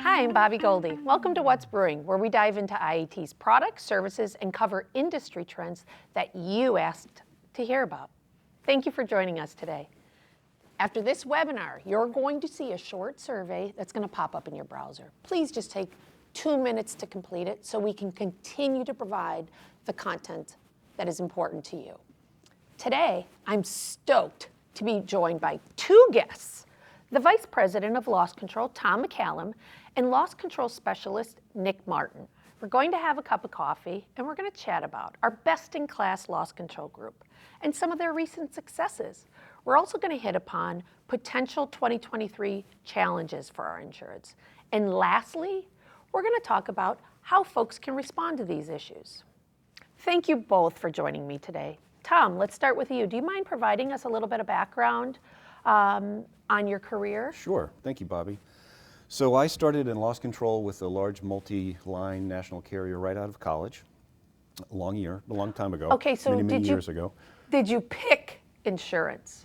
Hi, I'm Bobby Goldie. Welcome to What's Brewing, where we dive into IAT's products, services, and cover industry trends that you asked to hear about. Thank you for joining us today. After this webinar, you're going to see a short survey that's going to pop up in your browser. Please just take 2 minutes to complete it so we can continue to provide the content that is important to you. Today, I'm stoked to be joined by 2 guests, the Vice President of Loss Control, Tom McCallum, and Loss Control Specialist, Nick Martin. We're going to have a cup of coffee, and we're going to chat about our best-in-class loss control group and some of their recent successes. We're also going to hit upon potential 2023 challenges for our insureds. And lastly, we're going to talk about how folks can respond to these issues. Thank you both for joining me today. Tom, let's start with you. Do you mind providing us a little bit of background on your career? Sure. Thank you, Bobby. So I started in loss control with a large multi-line national carrier right out of college, a long time ago. Okay, so many years ago. Did you pick insurance?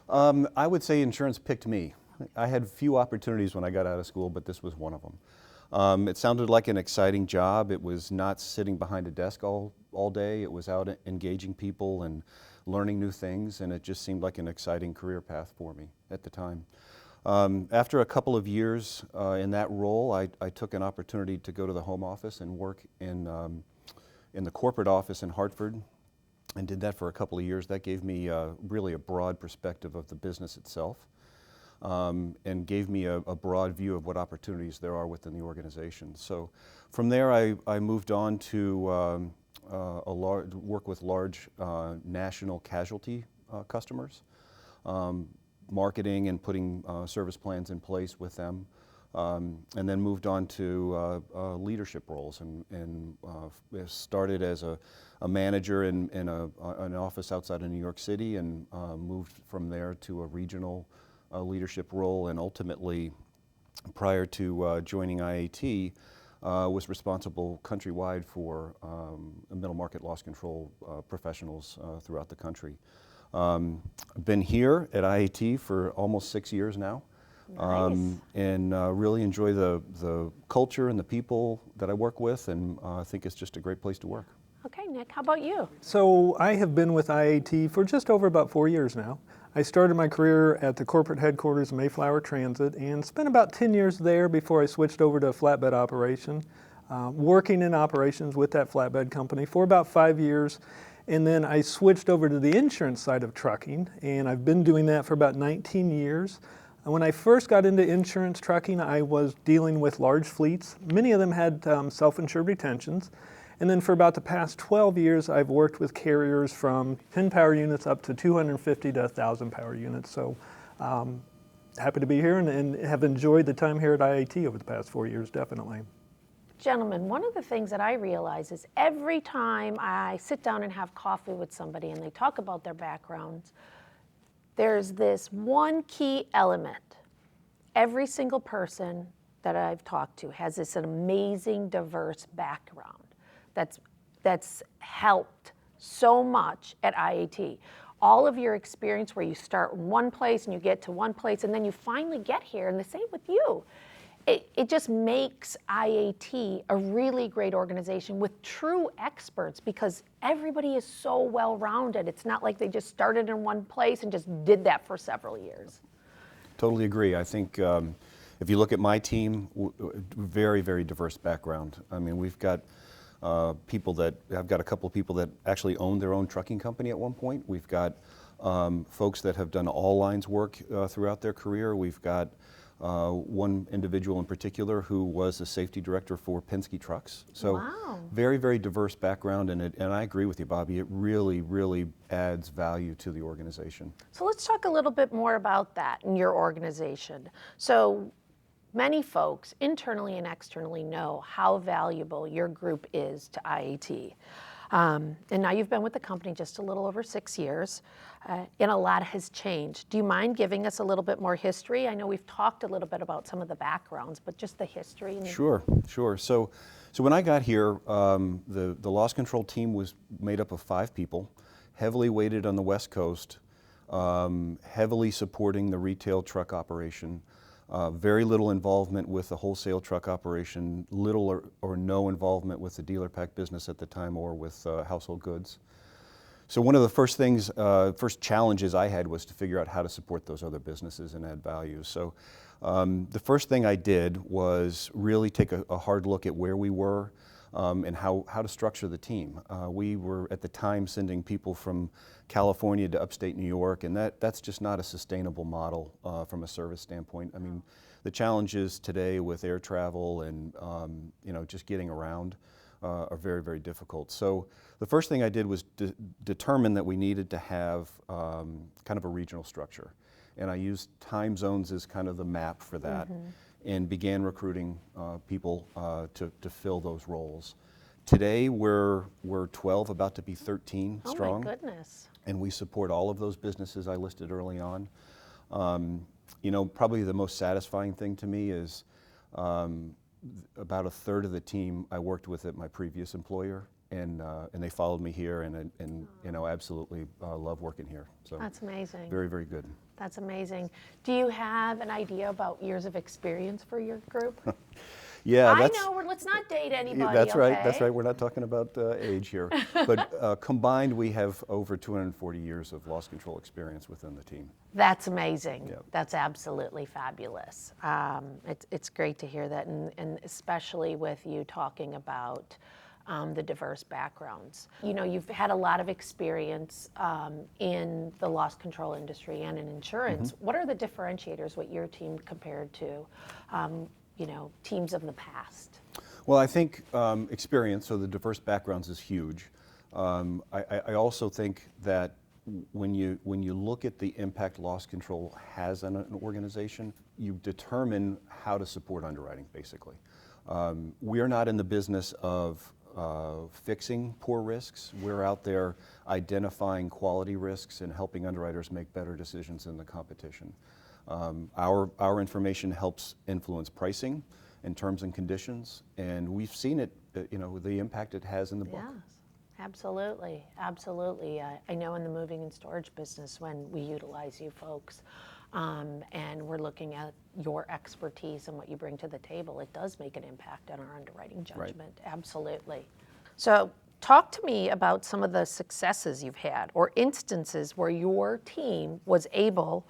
I would say insurance picked me. I had few opportunities when I got out of school, but this was one of them. It sounded like an exciting job. It was not sitting behind a desk all day. It was out engaging people and learning new things, and it just seemed like an exciting career path for me at the time. After a couple of years in that role, I took an opportunity to go to the home office and work in the corporate office in Hartford, and did that for a couple of years. That gave me really a broad perspective of the business itself, and gave me a broad view of what opportunities there are within the organization. So from there, I moved on to work with large national casualty customers, marketing and putting service plans in place with them, and then moved on to leadership roles, and started as a manager in an office outside of New York City, and moved from there to a regional leadership role, and ultimately, prior to joining IAT, was responsible countrywide for middle market loss control professionals throughout the country. I've been here at IAT for almost 6 years now. Nice. And really enjoy the culture and the people that I work with, and I think it's just a great place to work. Okay, Nick, how about you? So I have been with IAT for just over about 4 years now. I started my career at the corporate headquarters of Mayflower Transit and spent about 10 years there before I switched over to a flatbed operation, working in operations with that flatbed company for about 5 years. And then I switched over to the insurance side of trucking, and I've been doing that for about 19 years. And when I first got into insurance trucking, I was dealing with large fleets. Many of them had self-insured retentions. And then for about the past 12 years, I've worked with carriers from 10 power units up to 250 to 1,000 power units. So happy to be here and have enjoyed the time here at IAT over the past 4 years, definitely. Gentlemen, one of the things that I realize is every time I sit down and have coffee with somebody and they talk about their backgrounds, there's this one key element. Every single person that I've talked to has this amazing, diverse background that's helped so much at IAT. All of your experience where you start in one place and you get to one place and then you finally get here, and the same with you. It just makes IAT a really great organization with true experts because everybody is so well-rounded. It's not like they just started in one place and just did that for several years. Totally agree. I think if you look at my team, very, very diverse background. I mean, we've got People that, I've got a couple of people that actually owned their own trucking company at one point. We've got folks that have done all lines work throughout their career. We've got one individual in particular who was a safety director for Penske Trucks. So Wow. very, very diverse background, and I agree with you, Bobby. It really, really adds value to the organization. So let's talk a little bit more about that in your organization. So many folks, internally and externally, know how valuable your group is to IAT. And now you've been with the company just a little over 6 years, and a lot has changed. Do you mind giving us a little bit more history? I know we've talked a little bit about some of the backgrounds, but just the history. Sure. So when I got here, the loss control team was made up of 5 people, heavily weighted on the West Coast, heavily supporting the retail truck operation. Very little involvement with the wholesale truck operation, little or no involvement with the dealer pack business at the time or with household goods. So one of the first challenges I had was to figure out how to support those other businesses and add value. So the first thing I did was really take a hard look at where we were and how to structure the team. We were at the time sending people from California to upstate New York, and that's just not a sustainable model from a service standpoint. I mean, the challenges today with air travel and just getting around are very, very difficult. So the first thing I did was determine that we needed to have kind of a regional structure, and I used time zones as kind of the map for that. And began recruiting people to fill those roles. Today we're 12, about to be 13 strong. Oh my goodness. And we support all of those businesses I listed early on. Probably the most satisfying thing to me is about a third of the team I worked with at my previous employer, and they followed me here, and absolutely love working here. So That's amazing. very, very good. That's amazing. Do you have an idea about years of experience for your group? Yeah, let's not date anybody. That's right. Okay? That's right. We're not talking about age here, but combined, we have over 240 years of loss control experience within the team. That's amazing. Yep. That's absolutely fabulous. It's great to hear that, and especially with you talking about the diverse backgrounds. You've had a lot of experience in the loss control industry and in insurance. What are the differentiators with your team compared to, teams of the past? Well, I think experience, so the diverse backgrounds is huge. I also think that when you look at the impact loss control has on an organization, you determine how to support underwriting, basically. We are not in the business of fixing poor risks. We're out there identifying quality risks and helping underwriters make better decisions in the competition. Our information helps influence pricing and terms and conditions, and we've seen it, the impact it has in the book. Yes, absolutely, absolutely. I know in the moving and storage business when we utilize you folks, and we're looking at your expertise and what you bring to the table, it does make an impact on our underwriting judgment. Right. Absolutely. So talk to me about some of the successes you've had or instances where your team was able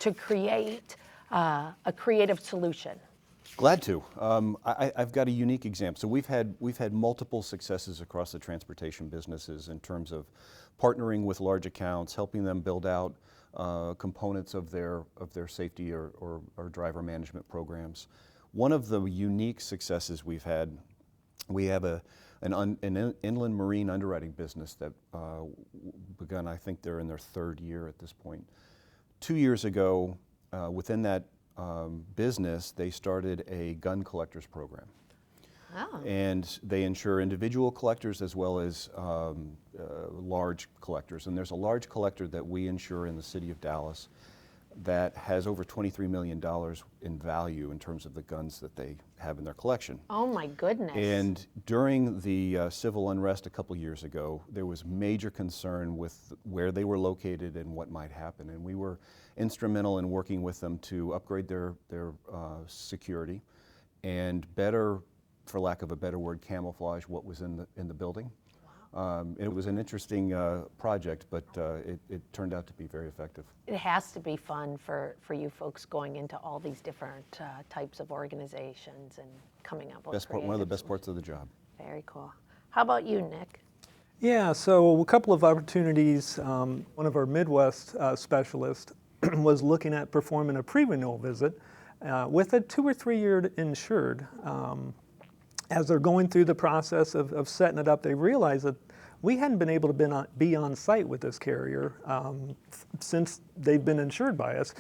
to create a creative solution. Glad to. I've got a unique example. So we've had multiple successes across the transportation businesses in terms of partnering with large accounts, helping them build out components of their safety or driver management programs. One of the unique successes we've had, we have an inland marine underwriting business that begun, I think they're in their 3rd year at this point. 2 years ago, within that business, they started a gun collectors program. Oh. And they insure individual collectors as well as large collectors. And there's a large collector that we insure in the city of Dallas that has over $23 million in value in terms of the guns that they have in their collection. Oh my goodness. And during the civil unrest a couple years ago, there was major concern with where they were located and what might happen. And we were instrumental in working with them to upgrade their security and better, for lack of a better word, camouflage what was in the building. Wow. It was an interesting project, but it turned out to be very effective. It has to be fun for you folks going into all these different types of organizations and coming up with One of the best parts of the job. Very cool. How about you, Nick? Yeah, so a couple of opportunities. One of our Midwest specialists was looking at performing a pre-renewal visit with a 2 or 3 year insured. As they're going through the process of setting it up, they realized that we hadn't been able to be on site with this carrier since they've been insured by us,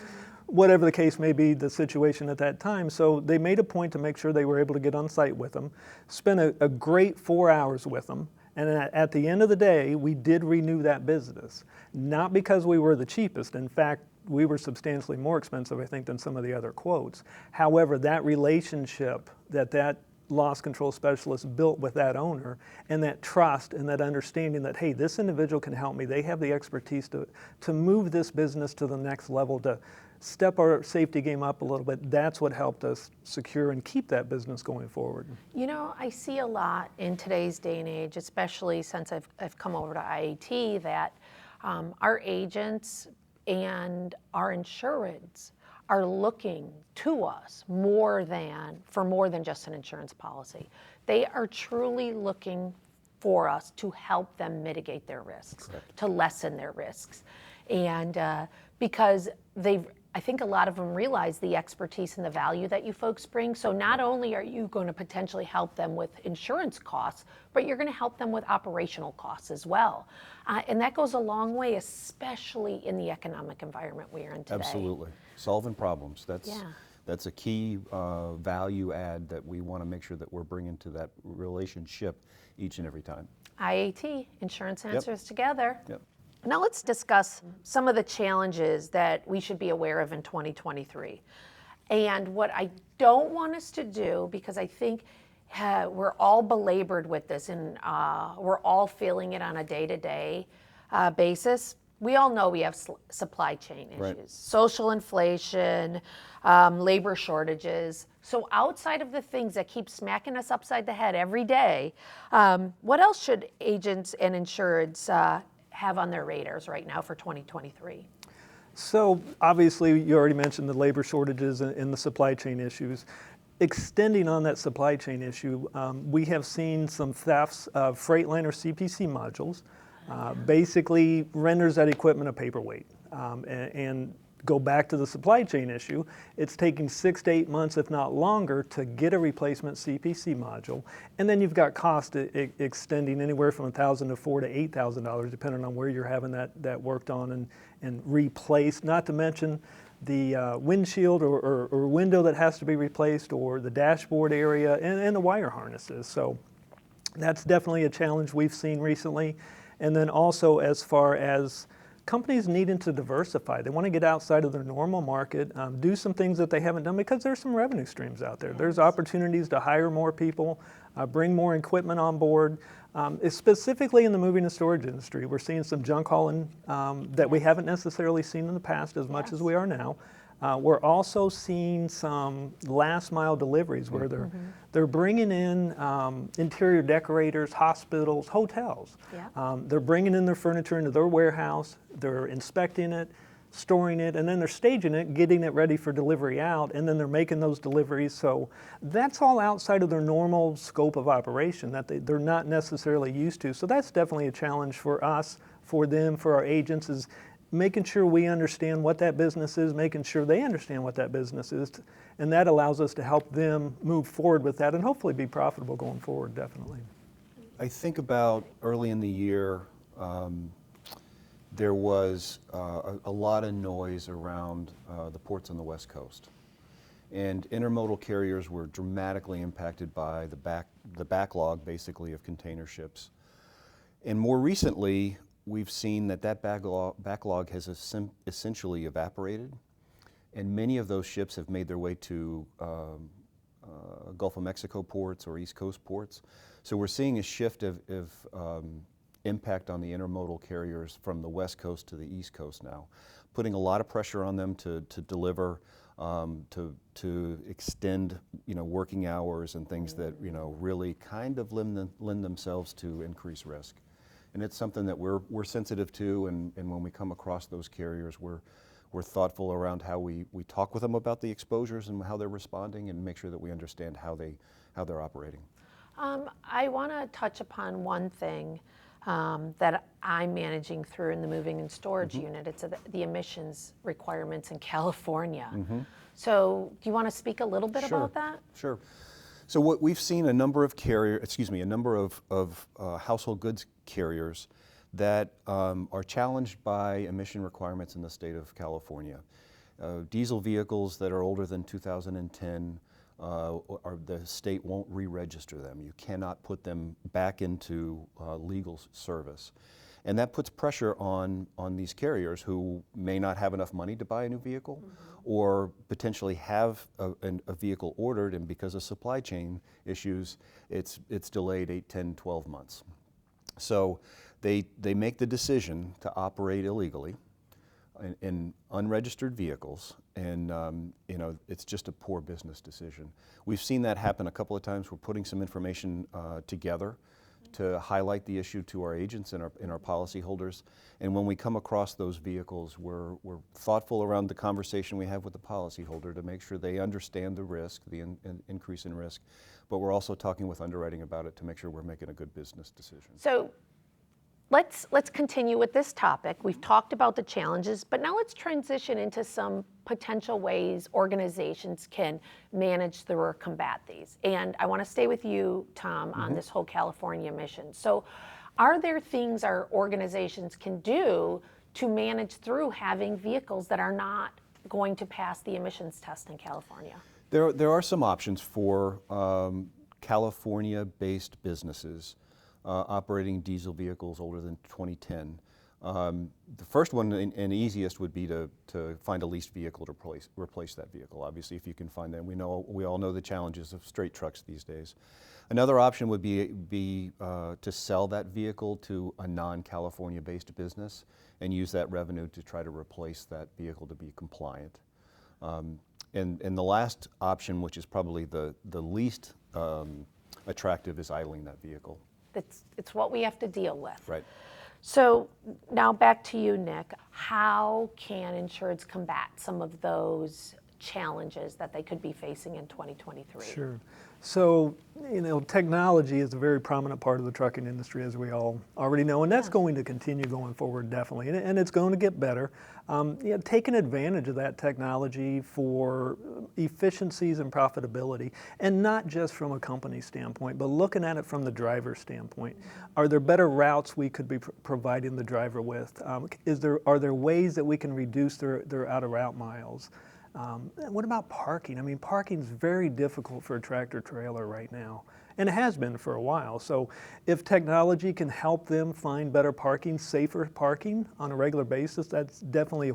whatever the case may be, the situation at that time. So they made a point to make sure they were able to get on site with them, spent a great 4 hours with them, and at the end of the day, we did renew that business. Not because we were the cheapest. In fact, we were substantially more expensive, I think, than some of the other quotes. However, that relationship that loss control specialist built with that owner, and that trust and that understanding that, hey, this individual can help me, they have the expertise to move this business to the next level, to step our safety game up a little bit, that's what helped us secure and keep that business going forward. You know, I see a lot in today's day and age, especially since I've come over to IAT, that our agents and our insureds are looking to us for more than just an insurance policy. They are truly looking for us to help them mitigate their risks, Correct. to lessen their risks. And because I think a lot of them realize the expertise and the value that you folks bring. So not only are you going to potentially help them with insurance costs, but you're going to help them with operational costs as well. And that goes a long way, especially in the economic environment we are in today. Absolutely. Solving problems. Yeah. That's a key value add that we want to make sure that we're bringing to that relationship each and every time. IAT, Insurance Answers Together. Yep. Now let's discuss some of the challenges that we should be aware of in 2023. And what I don't want us to do, because I think we're all belabored with this and we're all feeling it on a day-to-day basis. We all know we have supply chain issues, Right. social inflation, labor shortages. So outside of the things that keep smacking us upside the head every day, what else should agents and insureds have on their radars right now for 2023? So obviously, you already mentioned the labor shortages and the supply chain issues. Extending on that supply chain issue, we have seen some thefts of Freightliner CPC modules. Basically renders that equipment a paperweight. And go back to the supply chain issue, it's taking 6 to 8 months, if not longer, to get a replacement CPC module. And then you've got cost extending anywhere from $1,000 to $4,000 to $8,000, depending on where you're having that worked on and replaced. Not to mention the windshield or window that has to be replaced, or the dashboard area, and the wire harnesses. So that's definitely a challenge we've seen recently. And then also, as far as companies needing to diversify, they want to get outside of their normal market, do some things that they haven't done, because there's some revenue streams out there. There's opportunities to hire more people, bring more equipment on board. Specifically in the moving and storage industry, we're seeing some junk hauling that we haven't necessarily seen in the past as much as we are now. We're also seeing some last mile deliveries where they're bringing in interior decorators, hospitals, hotels. Yeah. They're bringing in their furniture into their warehouse, they're inspecting it, storing it, and then they're staging it, getting it ready for delivery out, and then they're making those deliveries. So that's all outside of their normal scope of operation that they're not necessarily used to. So that's definitely a challenge for us, for them, for our agents, is making sure we understand what that business is, making sure they understand what that business is, and that allows us to help them move forward with that and hopefully be profitable going forward, definitely. I think about early in the year, there was a lot of noise around the ports on the West Coast. And intermodal carriers were dramatically impacted by the backlog, basically, of container ships. And more recently, we've seen that backlog has essentially evaporated, and many of those ships have made their way to Gulf of Mexico ports or East Coast ports. So we're seeing a shift of impact on the intermodal carriers from the West Coast to the East Coast now, putting a lot of pressure on them to deliver, to extend, working hours and things that, really kind of lend themselves to increased risk. And it's something that we're sensitive to, and when we come across those carriers, we're thoughtful around how we talk with them about the exposures and how they're responding, and make sure that we understand how they're operating. I want to touch upon one thing that I'm managing through in the moving and storage unit. It's the emissions requirements in California. So do you want to speak a little bit about that? Sure. So what we've seen a number of household goods carriers that are challenged by emission requirements in the state of California. Diesel vehicles that are older than 2010, the state won't re-register them. You cannot put them back into legal service. And that puts pressure on these carriers who may not have enough money to buy a new vehicle or potentially have a vehicle ordered, and because of supply chain issues, it's delayed 8, 10, 12 months. So they make the decision to operate illegally in unregistered vehicles, and it's just a poor business decision. We've seen that happen a couple of times. We're putting some information together to highlight the issue to our agents and our policyholders. And when we come across those vehicles, we're thoughtful around the conversation we have with the policyholder to make sure they understand the risk, the increase in risk, but we're also talking with underwriting about it to make sure we're making a good business decision. So let's continue with this topic. We've talked about the challenges, but now let's transition into some potential ways organizations can manage through or combat these. And I want to stay with you, Tom, on this whole California mission. So are there things our organizations can do to manage through having vehicles that are not going to pass the emissions test in California? There are some options for California-based businesses operating diesel vehicles older than 2010. The first one and easiest would be to find a leased vehicle to replace that vehicle. Obviously, if you can find them, we all know the challenges of straight trucks these days. Another option would be to sell that vehicle to a non-California-based business and use that revenue to try to replace that vehicle to be compliant. And the last option, which is probably the least attractive, is idling that vehicle. It's what we have to deal with. Right. So now back to you, Nick. How can insureds combat some of those challenges that they could be facing in 2023? Sure. So, technology is a very prominent part of the trucking industry, as we all already know, and that's going to continue going forward, definitely, and it's going to get better. Taking advantage of that technology for efficiencies and profitability, and not just from a company standpoint, but looking at it from the driver standpoint. Are there better routes we could be providing the driver with? Are there ways that we can reduce their out-of-route miles? What about parking? I mean, parking is very difficult for a tractor trailer right now, and it has been for a while. So if technology can help them find better parking, safer parking on a regular basis, that's definitely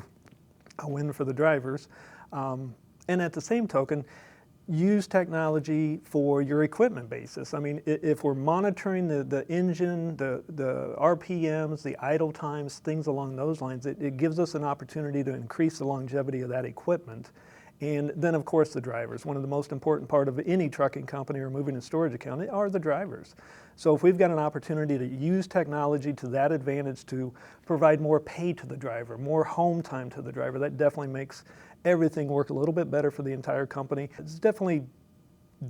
a win for the drivers. And at the same token, use technology for your equipment basis. I mean, if we're monitoring the engine, the RPMs, the idle times, things along those lines, it gives us an opportunity to increase the longevity of that equipment. And then, of course, the drivers. One of the most important part of any trucking company or moving and storage account are the drivers. So if we've got an opportunity to use technology to that advantage to provide more pay to the driver, more home time to the driver, that definitely makes everything work a little bit better for the entire company. It's definitely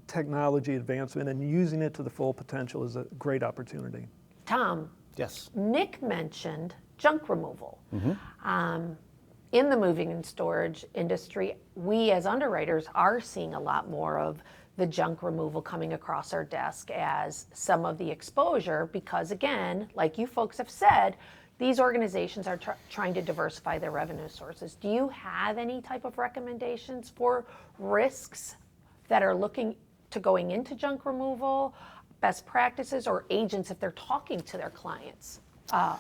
technology advancement, and using it to the full potential is a great opportunity. Tom. Yes. Nick mentioned junk removal. In the moving and storage industry, we as underwriters are seeing a lot more of the junk removal coming across our desk as some of the exposure, because again, like you folks have said, these organizations are trying to diversify their revenue sources. Do you have any type of recommendations for risks that are looking to going into junk removal, best practices, or agents if they're talking to their clients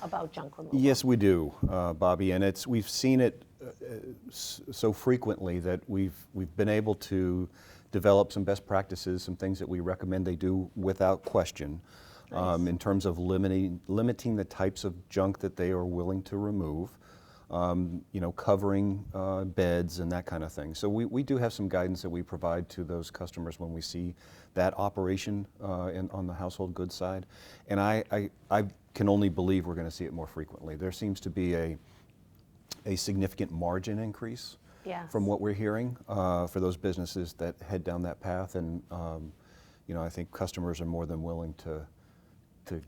about junk removal? Yes, we do, Bobby, and we've seen it so frequently that we've been able to develop some best practices, some things that we recommend they do without question. Nice. In terms of limiting the types of junk that they are willing to remove, covering beds and that kind of thing. So we do have some guidance that we provide to those customers when we see that operation on the household goods side. And I can only believe we're going to see it more frequently. There seems to be a significant margin increase. Yes. From what we're hearing for those businesses that head down that path, and I think customers are more than willing to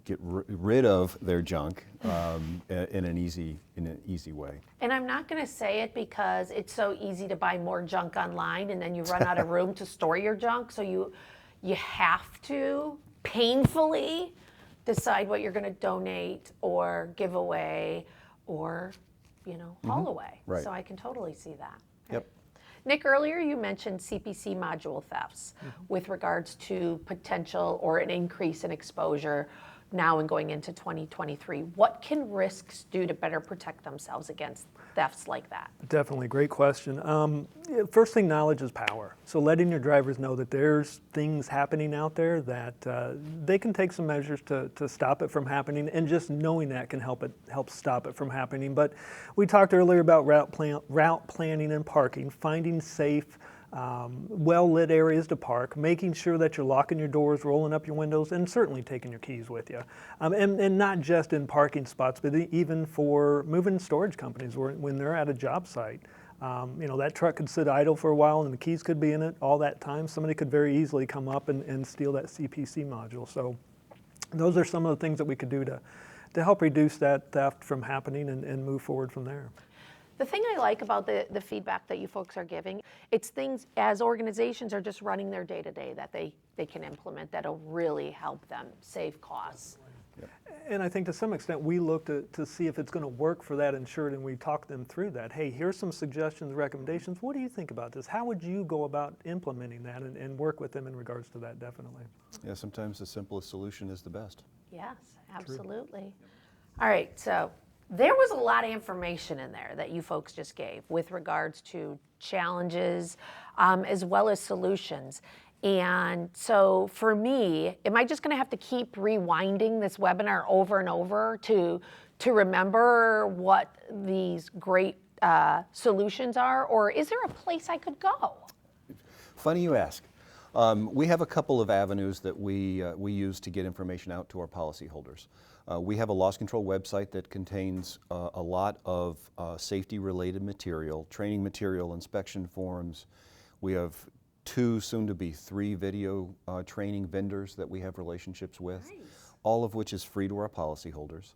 get rid of their junk in an easy way. And I'm not going to say it because it's so easy to buy more junk online and then you run out of room to store your junk. So you have to painfully decide what you're going to donate or give away or, haul away. Right. So I can totally see that. Yep. Nick, earlier you mentioned CPC module thefts with regards to potential or an increase in exposure now and going into 2023. What can risks do to better protect themselves against thefts like that? Definitely, great question. First thing, knowledge is power. So letting your drivers know that there's things happening out there that they can take some measures to stop it from happening, and just knowing that can help stop it from happening. But we talked earlier about route planning and parking, finding safe, well-lit areas to park, making sure that you're locking your doors, rolling up your windows, and certainly taking your keys with you. And not just in parking spots, but even for moving storage companies when they're at a job site. That truck could sit idle for a while and the keys could be in it all that time. Somebody could very easily come up and steal that CPC module. So those are some of the things that we could do to help reduce that theft from happening and move forward from there. The thing I like about the feedback that you folks are giving, it's things as organizations are just running their day-to-day that they can implement that'll really help them save costs. Yep. And I think to some extent we look to see if it's going to work for that insured, and we talk them through that. Hey, here's some suggestions, recommendations. What do you think about this? How would you go about implementing that and work with them in regards to that, definitely. Yeah, sometimes the simplest solution is the best. Yes, absolutely. All right, so there was a lot of information in there that you folks just gave with regards to challenges as well as solutions. And so for me, am I just going to have to keep rewinding this webinar over and over to remember what these great solutions are? Or is there a place I could go? Funny you ask. We have a couple of avenues that we use to get information out to our policyholders. We have a loss control website that contains a lot of safety-related material, training material, inspection forms. We have 2, soon to be 3 video training vendors that we have relationships with, all of which is free to our policyholders.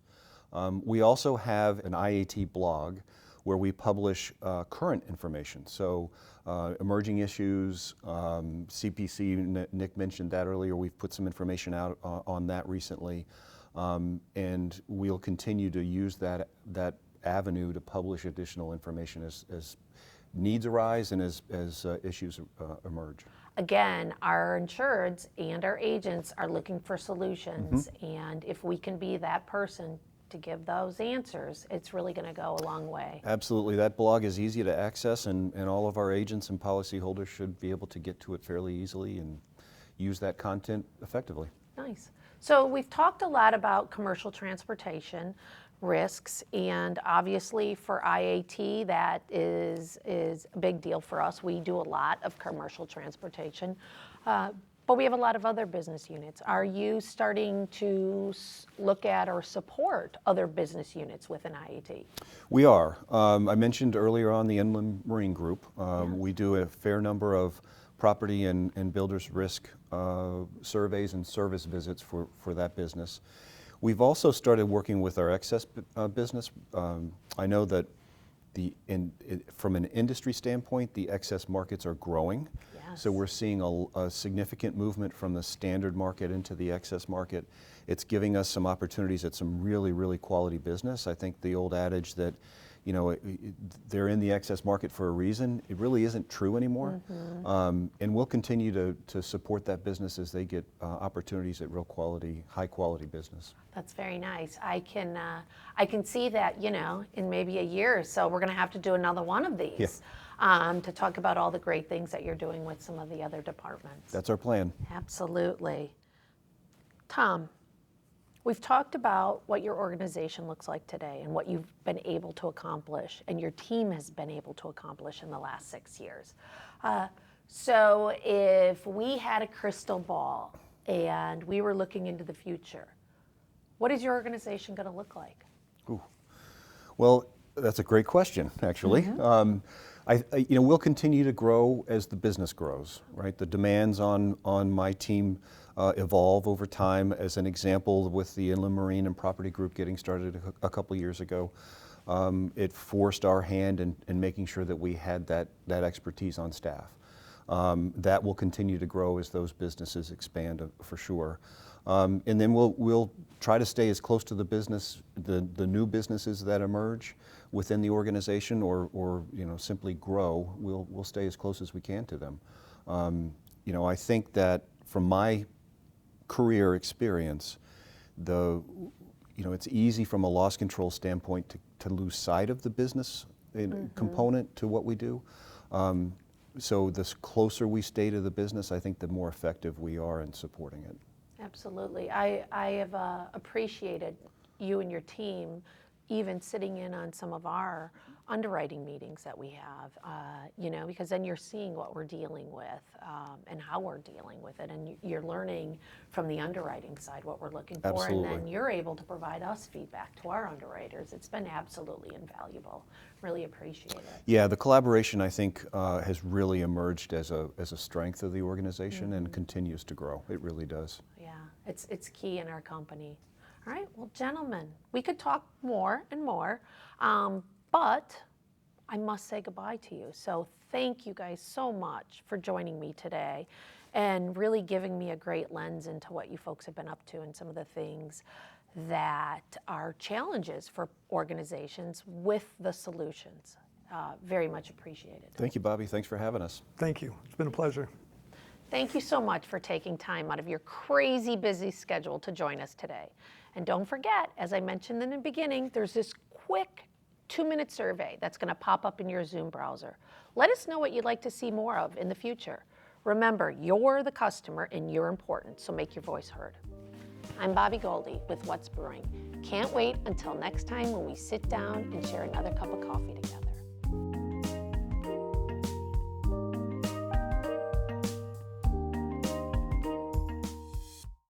We also have an IAT blog where we publish current information. So emerging issues, CPC, Nick mentioned that earlier. We've put some information out on that recently. And we'll continue to use that avenue to publish additional information as needs arise and as issues emerge. Again, our insureds and our agents are looking for solutions, and if we can be that person to give those answers, it's really going to go a long way. Absolutely. That blog is easy to access, and all of our agents and policyholders should be able to get to it fairly easily and use that content effectively. Nice. So we've talked a lot about commercial transportation risks, and obviously for IAT that is a big deal for us. We do a lot of commercial transportation, but we have a lot of other business units. Are you starting to look at or support other business units within IAT? We are. I mentioned earlier on the Inland Marine Group. We do a fair number of property and builders risk surveys and service visits for that business. We've also started working with our excess business. I know that from an industry standpoint, the excess markets are growing. Yes. So we're seeing a significant movement from the standard market into the excess market. It's giving us some opportunities at some really, really quality business. I think the old adage that they're in the excess market for a reason, it really isn't true anymore. And we'll continue to support that business as they get opportunities at real quality, high quality business. That's very nice. I can see that, in maybe a year or so, we're going to have to do another one of these to talk about all the great things that you're doing with some of the other departments. That's our plan. Absolutely. Tom, we've talked about what your organization looks like today and what you've been able to accomplish and your team has been able to accomplish in the last 6 years. So if we had a crystal ball and we were looking into the future, what is your organization going to look like? Ooh. Well, that's a great question, actually. We'll continue to grow as the business grows, right? The demands on my team evolve over time. As an example, with the Inland Marine and Property Group getting started a couple years ago, it forced our hand in making sure that we had that expertise on staff. That will continue to grow as those businesses expand, for sure. And then we'll try to stay as close to the business, the new businesses that emerge within the organization, or simply grow. We'll stay as close as we can to them. I think that from my career experience, it's easy from a loss control standpoint to lose sight of the business component to what we do. So the closer we stay to the business, I think the more effective we are in supporting it. Absolutely. I have appreciated you and your team even sitting in on some of our underwriting meetings that we have, because then you're seeing what we're dealing with and how we're dealing with it, and you're learning from the underwriting side what we're looking for. Absolutely. And then you're able to provide us feedback to our underwriters. It's been absolutely invaluable. Really appreciate it. Yeah, the collaboration, I think, has really emerged as a strength of the organization and continues to grow. It really does. Yeah, it's key in our company. All right, well, gentlemen, we could talk more and more, but I must say goodbye to you. So thank you guys so much for joining me today and really giving me a great lens into what you folks have been up to and some of the things that are challenges for organizations with the solutions. Very much appreciated. Thank you, Bobby. Thanks for having us. Thank you. It's been a pleasure. Thank you so much for taking time out of your crazy busy schedule to join us today. And don't forget, as I mentioned in the beginning, there's this quick 2-minute survey that's going to pop up in your Zoom browser. Let us know what you'd like to see more of in the future. Remember, you're the customer and you're important, so make your voice heard. I'm Bobby Goldie with What's Brewing. Can't wait until next time when we sit down and share another cup of coffee together.